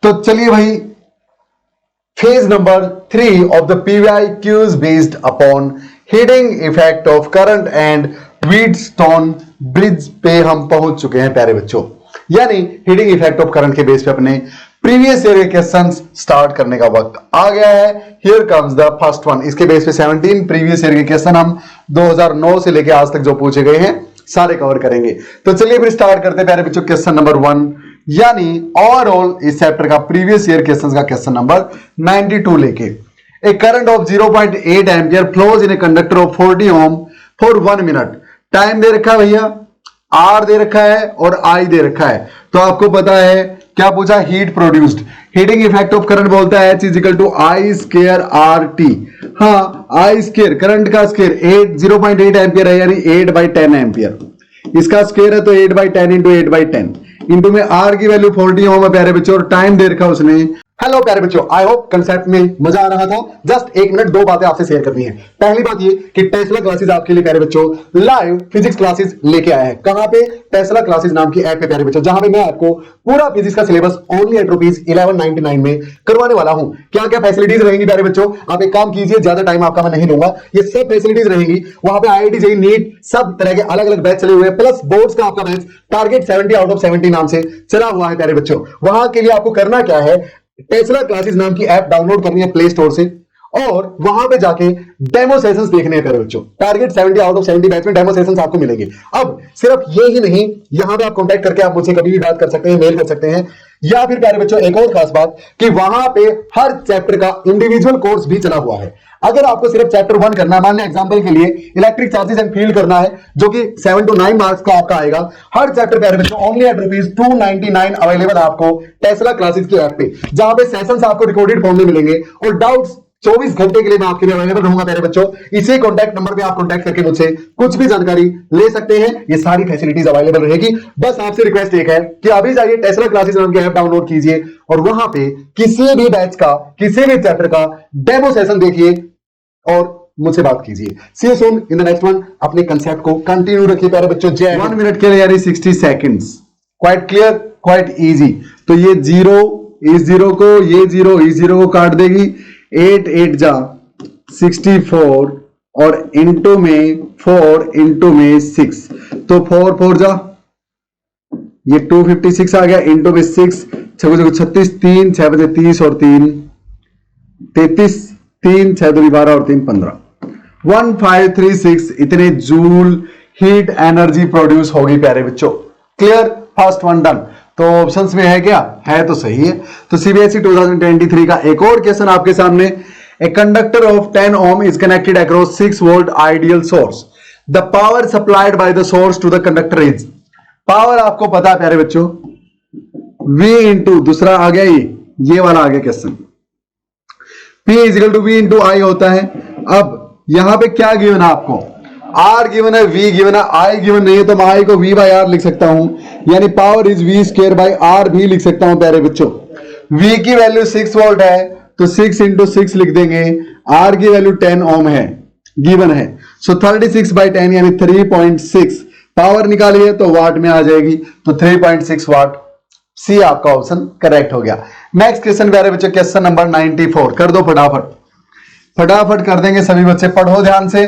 तो चलिए भाई, phase number 3 of the PVI Qs based upon heating effect of current and Wheatstone bridge पे हम पहुंच चुके हैं प्यारे बच्चों। यानी हीटिंग इफेक्ट ऑफ करंट के बेस पे अपने प्रीवियस ईयर के क्वेश्चंस स्टार्ट करने का वक्त आ गया है। Here comes the first one. इसके बेस पे 17 प्रीवियस ईयर के क्वेश्चन हम 2009 से लेके आज तक जो पूछे गए हैं सारे कवर करेंगे। तो चलिए फिर स्टार्ट करते हैं प्यारे बच्चों क्वेश्चन नंबर 1, यानी ओवरऑल इस चैप्टर का प्रीवियस ईयर क्वेश्चन का क्वेश्चन नंबर 92 लेके। A current of 0.8 ampere flows in a conductor of 40 ohm for 1 minute. Time दे रखा है भैया, आर दे रखा है और आई दे रखा है। तो आपको पता है क्या पूछा, heat produced. Heating effect of current बोलता है H equal to I square R T. हाँ, आई स्क्वायर करंट का स्क्वायर 0.8 एम्पियर है, यानी 8/10 एम्पियर। इसका स्क्वायर है तो 8/10 इंटू 8/10 इंटू में आर की वैल्यू 40 ओम है प्यारे बच्चों, और टाइम दे रखा उसने। हेलो प्यारे बच्चों, आई होप कंसेप्ट में मजा आ रहा था। जस्ट 1 मिनट 2 बातें आपसे शेयर करनी है। पहली बात ये कि टेस्ला क्लासेस आपके लिए प्यारे बच्चों लाइव फिजिक्स क्लासेस लेके आया है। कहां पे? टेस्ला क्लासेस नाम की ऐप पे प्यारे बच्चों, जहां पे मैं आपको पूरा फिजिक्स का सिलेबस ओनली एट ₹1199 में करवाने वाला हूं। क्या क्या फैसिलिटीज रहेंगी प्यारे बच्चों? आप एक काम कीजिए, ज्यादा टाइम आपका मैं नहीं लूंगा, ये सब फैसिलिटीज रहेंगी। वहां पे IIT JEE नीट सब तरह के अलग अलग बैच चले हुए हैं, प्लस बोर्ड्स का आपका बैच टारगेट 70 आउट ऑफ 70 नाम से चला हुआ है प्यारे बच्चों। वहां के लिए आपको करना क्या है, टेस्ला क्लासेस नाम की ऐप डाउनलोड करनी है प्ले स्टोर से, और वहां पे जाके डेमो सेशंस देखने हैं प्यारे बच्चों। टारगेट 70 आउट ऑफ 70 बैच में डेमो सेशंस आपको मिलेंगे। अब सिर्फ ये ही नहीं, यहां पे आप कांटेक्ट करके आप मुझसे कभी भी बात कर सकते हैं, मेल कर सकते हैं, या फिर प्यारे बच्चों एक और खास बात कि वहां पे हर चैप्टर का इंडिविजुअल कोर्स भी चला हुआ है। अगर आपको सिर्फ चैप्टर 1 करना है, मान लिया एग्जांपल के लिए इलेक्ट्रिक चार्जेस एंड फील्ड करना है, जो कि 7 to 9 मार्क्स का आपका आएगा, हर चैप्टर प्यारे बच्चों ओनली एट ₹299 अवेलेबल आपको टेस्ला क्लासेस की ऐप पे, जहां पे सेशंस आपको रिकॉर्डेड फॉर्म में मिलेंगे और डाउट्स 24 घंटे के लिए मैं आपके लिए अवेलेबल रहूंगा प्यारे बच्चों। इसी कॉन्टैक्ट नंबर पे आप कॉन्टैक्ट करके मुझसे कुछ भी जानकारी ले सकते हैं। ये सारी फैसिलिटीज अवेलेबल रहेगी। बस आपसे रिक्वेस्ट एक है कि अभी जाइए टेस्ला क्लासेस नाम की ऐप डाउनलोड कीजिए और वहां पे किसी भी बैच का, किसी भी चैप्टर का डेमो सेशन देखिए और मुझसे बात कीजिए। See you soon in the next one. अपने कंसेप्ट को कंटिन्यू रखिए प्यारे बच्चों। 1 मिनट के लिए यानी 60 seconds. Quite clear, quite easy. तो ये 0 इस 0 को, ये 0 इस 0 को काट देगी। 8 8 जा 64 और इंटू में 4 इंटू में 6, तो 4 4 जा, ये 256 आ गया, इंटू में 6 6 36, 3 6 30 और 3 33, 3 6 2 12 और 3 15, 1536 इतने जूल हीट एनर्जी प्रोड्यूस होगी प्यारे बच्चों। Clear, first one done. तो ऑप्शंस में है क्या? है तो सही है। तो सीबीएसई 2023 का एक और क्वेश्चन आपके सामने। A conductor of 10 ohm is connected across 6 volt ideal source. The power supplied by the source to the conductor is. Power आपको पता है प्यारे बच्चों, V इंटू दूसरा आ गया, ये वाला आ गया question, P is equal to V into I होता है। अब यहां पे क्या गिवन है आपको? R गिवन है, V गिवन है, I गिवन नहीं है, तो मैं I को V बाय R लिख सकता हूं, यानी power is V square by R भी लिख सकता हूं प्यारे बच्चों। V की वैल्यू 6 वोल्ट है तो 6 इंटू 6 लिख देंगे। R की वैल्यू 10 ओम है, गिवन है, सो 36/10 यानी 3.6। पावर निकालिए तो वाट में आ जाएगी, तो 3.6 वाट। सी आपका ऑप्शन करेक्ट हो गया। नेक्स्ट क्वेश्चन प्यारे बच्चों, क्वेश्चन नंबर 94 कर दो फटाफट, फटाफट कर देंगे सभी बच्चे, पढ़ो ध्यान से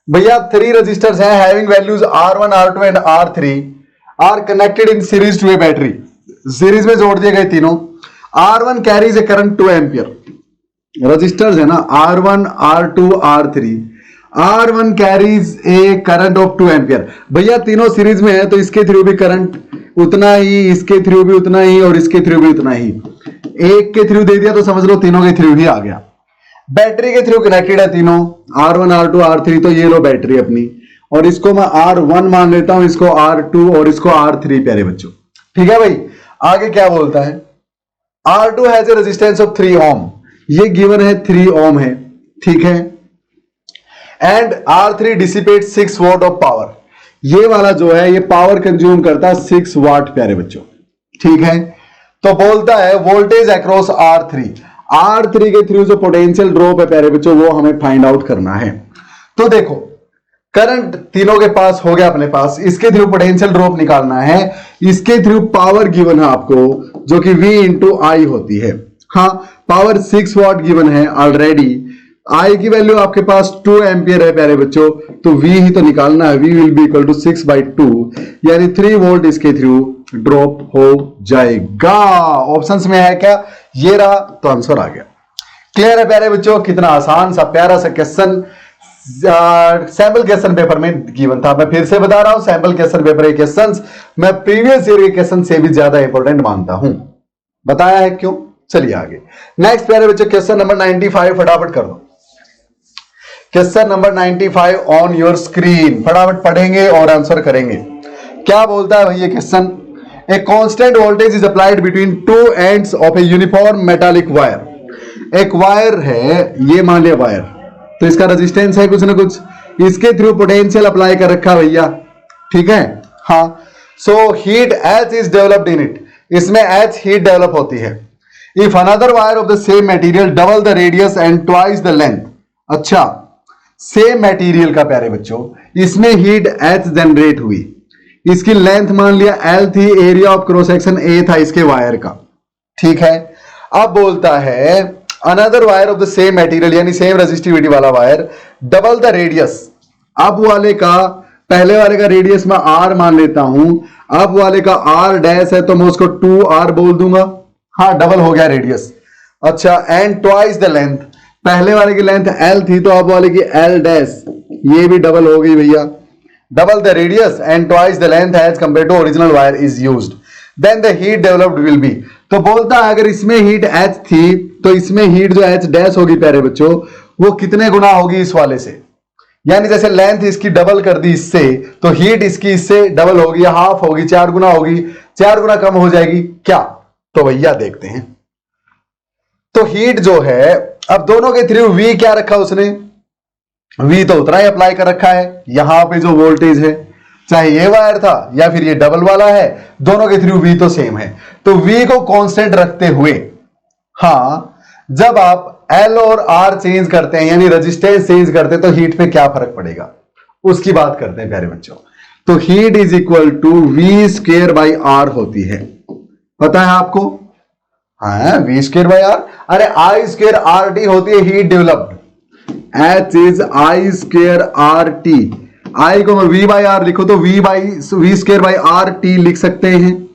भैया। 3 रजिस्टर्स हैं having values R1 R2 and R3 are connected in series to a battery. Series में जोड़ दिए गए तीनों। R1 carries a current 2 ampere. Resistors है ना, R1 R2 R3। R1 carries a current of 2 ampere. भैया तीनों सीरीज में है तो इसके थ्रू भी करंट उतना ही, इसके थ्रू भी उतना ही और इसके थ्रू भी उतना ही। एक के थ्रू दे दिया तो समझ लो तीनों के थ्रू ही आ गया। बैटरी के थ्रू कनेक्टेड है तीनों, R1 R2 R3। तो ये लो बैटरी अपनी, और इसको मैं R1 मान लेता हूं, इसको R2 और इसको R3 प्यारे बच्चों। ठीक है भाई, आगे क्या बोलता है? R2 has a resistance of 3 ओम, ये गिवन है 3 ओम है, ठीक है। And R3 dissipate 6 what of power. ये वाला जो है ये पावर कंज्यूम करता है 6 वाट प्यारे बच्चों, ठीक है। तो बोलता है वोल्टेज अक्रॉस R3 के थ्रू जो पोटेंशियल ड्रॉप है प्यारे बच्चों वो हमें फाइंड आउट करना है। तो देखो करंट तीनों के पास हो गया अपने पास, इसके थ्रू पोटेंशियल ड्रॉप निकालना है, इसके थ्रू पावर गिवन है आपको जो कि V इंटू आई होती है। हाँ, पावर 6 वाट गिवन है ऑलरेडी, आई की वैल्यू आपके पास 2 एम्पियर है प्यारे बच्चों, तो V ही तो निकालना है, V will be equal to 6/2 यानी 3 वोल्ट इसके थ्रू ड्रॉप हो जाएगा। ऑप्शंस में है क्या, ये रहा, तो आंसर आ गया। क्लियर है प्यारे बच्चों, कितना आसान सा प्यारा सा क्वेश्चन सैंपल क्वेश्चन पेपर में गिवन था। मैं फिर से बता रहा हूं, सैंपल क्वेश्चन पेपर के क्वेश्चंस मैं प्रीवियस ईयर के क्वेश्चन से भी ज्यादा इंपॉर्टेंट मानता हूं। बताया है क्यों। चलिए आगे नेक्स्ट प्यारे बच्चों, क्वेश्चन नंबर 95 फटाफट कर दो। Question number 95 on your screen, फटाफट पढ़ेंगे और आंसर करेंगे। क्या बोलता है भैया question, a constant voltage is applied between two ends of a uniform metallic wire. एक वायर है, ये मान लिया वायर, तो इसका रेजिस्टेंस है कुछ ना कुछ, इसके थ्रू पोटेंशियल अप्लाई कर रखा भैया, ठीक है। हाँ, so heat H is developed in it, इसमें H हीट डेवलप होती है। If another wire of the same material double the radius and twice the length, अच्छा सेम मटेरियल का प्यारे बच्चों, इसमें हीट H जनरेट हुई, इसकी लेंथ मान लिया L थी, area of cross section A था इसके वायर का, ठीक है। अब बोलता है another wire of the same material यानी सेम रेजिस्टिविटी वाला वायर डबल द रेडियस, अब वाले का पहले वाले का रेडियस मैं R मान लेता हूं, अब वाले का R डैश है तो मैं उसको 2R बोल दूंगा, हाँ डबल हो गया रेडियस। अच्छा, एंड ट्वाइस द लेंथ, पहले वाले की लेंथ L थी तो अब वाले की L डैश, ये भी डबल हो गई भैया, double the radius and twice the length as compare to original wire is used, then the heat developed will be. तो बोलता है अगर इसमें हीट H थी तो इसमें हीट जो H डैश होगी प्यारे बच्चों, वो कितने गुना होगी इस वाले से, यानी जैसे लेंथ इसकी डबल कर दी इससे, तो हीट इसकी इससे डबल होगी, हाफ होगी, 4 गुना होगी, 4 गुना कम हो जाएगी क्या, तो भैया देखते हैं। तो हीट जो है, अब दोनों के थ्रू V क्या रखा उसने, V तो उतना ही अप्लाई कर रखा है, यहां पे जो वोल्टेज है, चाहे ये वायर था या फिर ये डबल वाला है, दोनों के थ्रू V तो सेम है, तो V को कांस्टेंट रखते हुए, हाँ जब आप L और R चेंज करते हैं यानी रेजिस्टेंस चेंज करते हैं तो हीट पे क्या फर्क पड़ेगा, उसकी बात करते हैं प्यारे बच्चों। तो heat is equal to V square by R होती है, पता है आपको, हाँ V स्क्वायर बाई R, अरे I स्क्वायर RT होती है heat developed, H is I square RT, I को मैं V बाई R लिखो तो V स्क्वायर बाई RT लिख सकते हैं।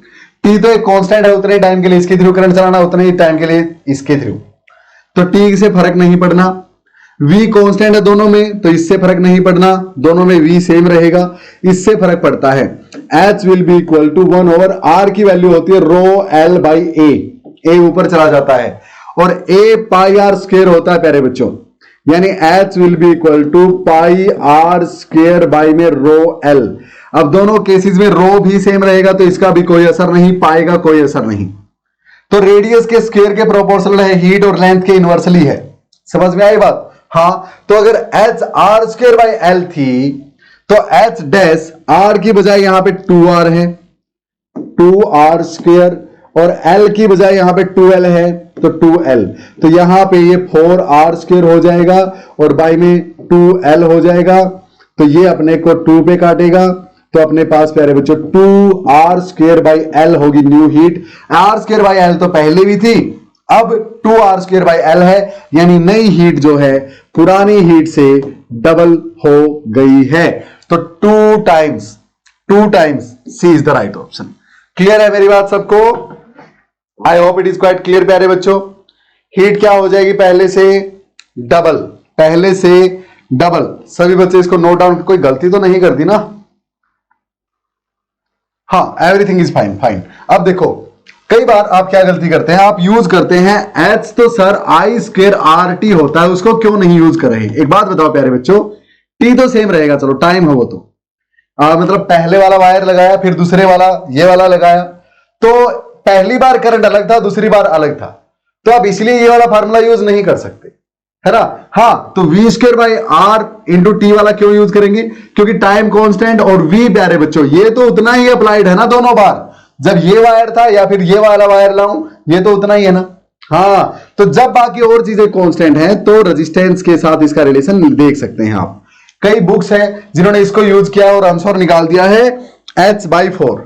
T तो एक कांस्टेंट है, उतने टाइम के लिए इसके थ्रू करंट चलाना, उतने ही टाइम के लिए इसके थ्रू, तो T से फर्क नहीं पड़ना। V कांस्टेंट है दोनों में तो इससे फर्क नहीं पड़ना, दोनों में V सेम रहेगा, इससे फर्क पड़ता है। H will be equal to 1 over R की वैल्यू होती है रो L बाई A ऊपर चला जाता है, और A पाई R स्क्वायर होता है प्यारे बच्चों, यानी H will be equal to pi R square by में रो L। अब दोनों केसेस में रो भी सेम रहेगा तो इसका भी कोई असर नहीं, पाएगा कोई असर नहीं, तो रेडियस के स्क्वायर के प्रोपोर्शनल है, हीट और लेंथ के इनवर्सली है, समझ में आई बात। हाँ, तो अगर H R square by L थी तो H डैश R की बजाय यहां पे 2R है, 2R स्क्वायर, और L की बजाय यहां पे 2L है तो 2L, तो यहां पे ये 4R स्क्वायर हो जाएगा और बाई में 2L हो जाएगा, तो ये अपने को 2 पे काटेगा, तो अपने पास प्यारे बच्चों 2R स्क्वायर बाई L होगी new heat. R square by L तो पहले भी थी, अब 2R स्क्वायर बाई L है, यानी नई हीट जो है पुरानी हीट से डबल हो गई है, तो 2 times C is the right option. Clear है मेरी बात सबको, I hope it is quite clear प्यारे बच्चों। हीट क्या हो जाएगी, पहले से डबल, सभी बच्चे इसको नोट डाउन, कोई गलती तो नहीं कर दी ना, हाँ एवरीथिंग इज फाइन। अब देखो कई बार आप क्या गलती करते हैं, आप यूज करते हैं H तो सर I स्क्वायर RT होता है, उसको क्यों नहीं यूज कर रहे। एक बात बताओ प्यारे बच्चों, T तो सेम रहेगा, चलो टाइम है वो तो, मतलब पहले वाला वायर लगाया फिर दूसरे वाला ये वाला लगाया, तो पहली बार करंट अलग था दूसरी बार अलग था, तो आप इसलिए ये वाला फार्मूला यूज नहीं कर सकते, है ना। हाँ, तो V square by R into T वाला क्यों यूज करेंगे, क्योंकि टाइम कांस्टेंट और V प्यारे बच्चों ये तो उतना ही अप्लाइड है ना दोनों बार, जब ये वायर था या फिर ये वाला वायर लाऊं ये तो उतना ही है ना। हाँ, तो जब बाकी और चीजें कांस्टेंट हैं तो रेजिस्टेंस के साथ इसका रिलेशन देख सकते हैं आप। कई बुक्स हैं जिन्होंने इसको यूज किया और आंसर निकाल दिया है h/4,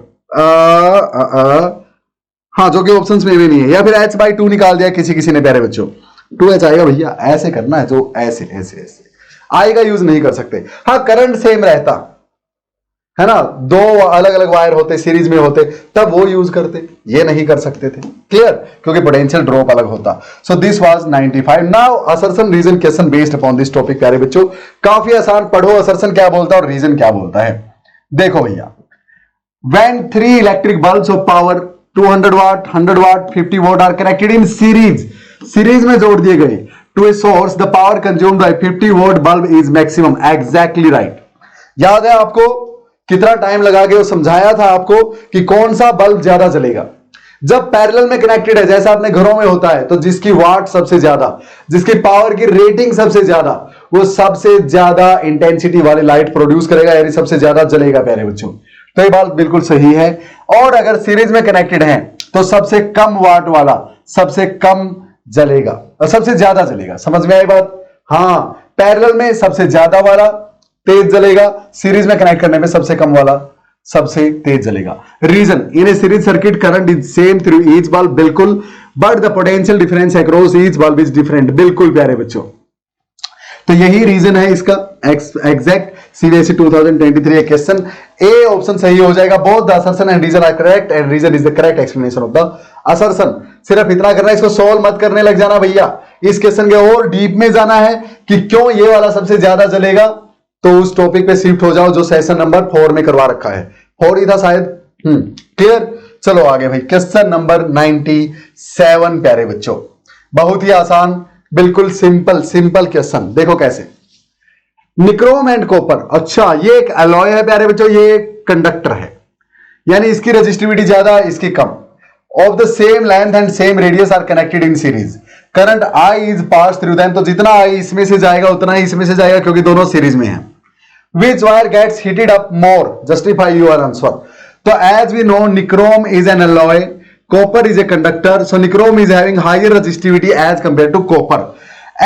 हाँ, जो कि ऑप्शंस में भी नहीं है, या फिर h/2 निकाल दिया किसी ने प्यारे बच्चों। 2h आएगा भैया, ऐसे करना है, जो ऐसे ऐसे ऐसे आएगा, यूज नहीं कर सकते। हाँ, करंट सेम रहता है ना, दो अलग अलग वायर होते, सीरीज में होते, तब वो यूज करते, ये नहीं कर सकते थे। क्लियर, क्योंकि पोटेंशियल ड्रॉप अलग होता। So this was 95। Now assertion reason question based upon this topic प्यारे बच्चों, काफी आसान। पढ़ो असर्शन क्या बोलता है और रीजन क्या बोलता है। देखो भैया, when 3 electric bulbs of power 200 watt, 100 watt, 50 watt are connected in series में जोड़ दिए गए to a source, the power consumed by 50 watt bulb is maximum। exactly right। याद है आपको कितना टाइम लगा के वो समझाया था आपको कि कौन सा बल्ब ज्यादा जलेगा। जब पैरेलल में कनेक्टेड है, जैसा अपने घरों में होता है, तो जिसकी वाट सबसे ज्यादा, जिसकी पावर की रेटिंग सबसे ज्यादा, वो सबसे ज्यादा इंटेंसिटी वाली लाइट प्रोड्यूस करेगा, यानी सबसे ज्यादा जलेगा प्यारे बच्चों। तो ये बात बिल्कुल सही है। और अगर सीरीज में कनेक्टेड है तो सबसे कम वाट वाला सबसे कम जलेगा और सबसे ज्यादा जलेगा। समझ में आई बात? हाँ, पैरेलल में सबसे ज्यादा वाला तेज जलेगा, सीरीज में कनेक्ट करने में सबसे कम वाला सबसे तेज जलेगा। Reason, in a series circuit current is same through each bulb, बिल्कुल, but the potential difference across each bulb is different, बिल्कुल प्यारे बच्चों। तो यही रीजन है इसका। Exact CBSE 2023 question A option सही हो जाएगा। Both the assertion and reason are correct and reason is the correct explanation of the assertion. सिर्फ इतना करना है, इसको सॉल्व मत करने लग जाना भैया, इस क्वेश्चन के और डीप में जाना है कि क्यों ये वाला सबसे ज्यादा जलेगा। तो उस टॉपिक पे शिफ्ट हो जाओ जो सेशन नंबर 4 में करवा रखा है, 4 ही था शायद। क्लियर, चलो आगे भाई। क्वेश्चन नंबर 97 प्यारे बच्चों, बहुत ही आसान, बिल्कुल सिंपल क्वेश्चन। देखो कैसे, निक्रोम एंड कॉपर। अच्छा, ये एक अलॉय है प्यारे बच्चों, ये एक कंडक्टर है, यानी इसकी रेजिस्टिविटी ज्यादा, इसकी कम। Of the same length and same radius are connected in series, current I is pass through them. तो जितना आई इसमें से जाएगा उतना ही इसमें से जाएगा, क्योंकि दोनों सीरीज में है। Which wire gets heated up more, justify your answer. तो as we know, nichrome is an alloy, copper is a conductor, so nichrome is having higher resistivity as compared to copper,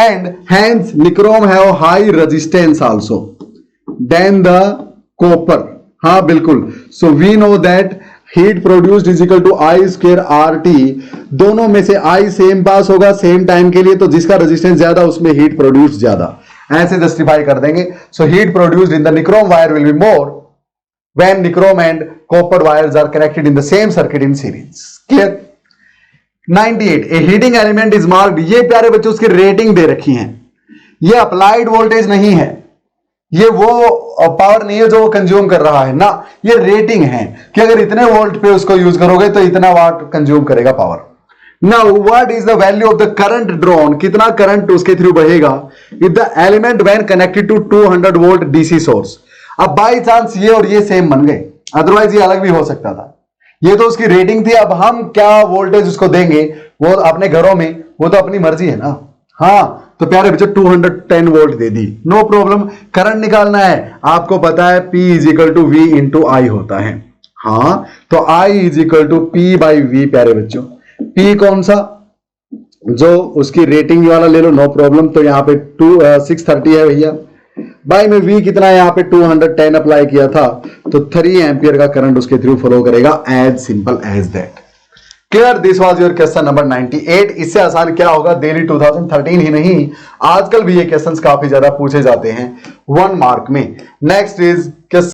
and hence nichrome have high resistance also than the copper। हाँ बिल्कुल। so we know that heat produced is equal to I square RT। दोनों में से I same पास होगा same time के लिए, तो जिसका रेजिस्टेंस ज्यादा उसमें हीट प्रोड्यूस ज्यादा, ऐसे जस्टिफाई कर देंगे। So heat produced in the nichrome wire will be more when nichrome and copper wires are connected in the same circuit in series। Clear? 98, a heating element is marked। ये प्यारे बच्चों उसकी rating दे रखी है, ये applied voltage नहीं है, ये वो पावर नहीं है जो वो कंज्यूम कर रहा है ना, ये रेटिंग है कि अगर इतने वोल्ट पे उसको यूज करोगे तो इतना वाट कंज्यूम करेगा power. Now what is the value of the current drawn, कितना करंट उसके थ्रू बहेगा if the element when connected to 200 volt DC source. अब बाई चांस ये और ये सेम बन गए, अदरवाइज ये अलग भी हो सकता था। ये तो उसकी रेटिंग थी, अब हम क्या वोल्टेज उसको देंगे वो अपने घरों में, वो तो अपनी मर्जी है ना। हाँ, तो प्यारे बच्चों 210 वोल्ट दे दी, नो प्रॉब्लम। करंट निकालना है, आपको पता है P is equal to V into I होता है। हाँ, तो I is equal to P by V प्यारे बच्चों। P कौन सा, जो उसकी रेटिंग वाला ले लो, नो प्रॉब्लम। तो यहाँ पे 630 है भैया, बाई में V कितना है, यहाँ पे 210 अप्लाई किया था, तो 3 एम्पियर का करंट उसके थ्रू फ्लो करेगा। As simple as that. Clear, this was your question number 98। इससे आसान क्या होगा, डेली 2013 ही नहीं, आजकल भी ये क्वेश्चंस काफी ज्यादा पूछे जाते हैं 1 मार्क में। Next is